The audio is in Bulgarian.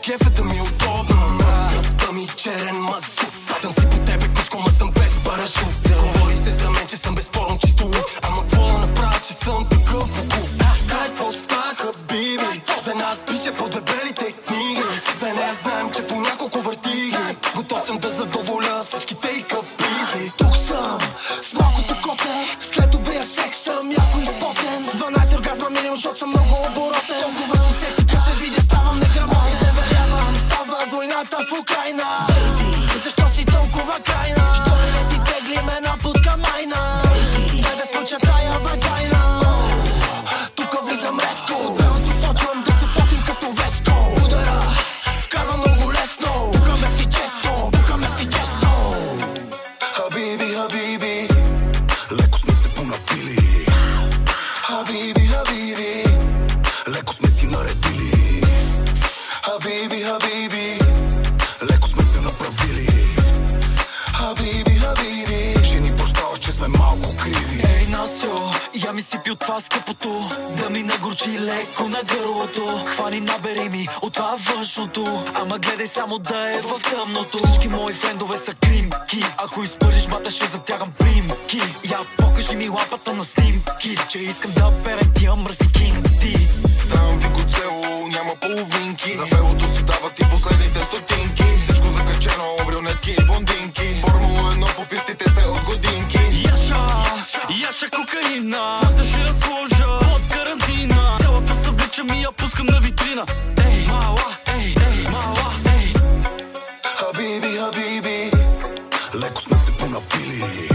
кефа да ми е удобно. Кръвта ми черен мазут. Садам си по тебе, кучко, ма съм без парашут. Говори сте за мен, че съм безспорно чисто лук. Ама какво да направя, че съм такъв покуп? Какво стаха, биби? За нас пише по дебелите книги. За нея знаем, че по няколко въртиги. Готов съм да задоволя всичките и капиди. Тук съм с малкото коте. След добрия секс съм яко изпотен. 12 оргазма минимум, защото съм много оборотен. Толкова си секси, като те видя ставам неграмотен. Не верявам, става войната в Украйна. Защо си толкова крайна? Що не ти теглим една путка майна? Дай да скоча тая ваджайна. Тука влизам резко. Отдавам си почвам да се потим като Веско. Удара, вкарва много лесно. Тука ме си често, тука ме си често. Хабиби, хабиби, леко сме се понапили. Хабиби, хабиби, леко сме си наредили. Хабиби, хабиби, леко сме се направили. Хабиби, хабиби, ще ни прощаваш, че сме малко криви. Ей, Насьо, я ми сипи от това скъпото. Да ми нагорчи леко на гърлото. Хвани, набери ми от това външното. Ама гледай само да е в тъмното. Всички мои френдове са кримки. Ако изпържиш мата, ще затягам примки. Я покажи ми лампата на снимки, че искам да перем тия мръсни кинти. Давам ви коцело, няма половинки. За белото си дават и последните стотинки. Всичко закачено, брюнетки и блондинки. Формула 1 по пистите сте от годинки. Яша кокаина, плата ще я сложа от карантина. Цялата съблича ми я пускам на витрина. Ей, мала, ей, мала, ей. Хабиби, хабиби, леко сме се понапили.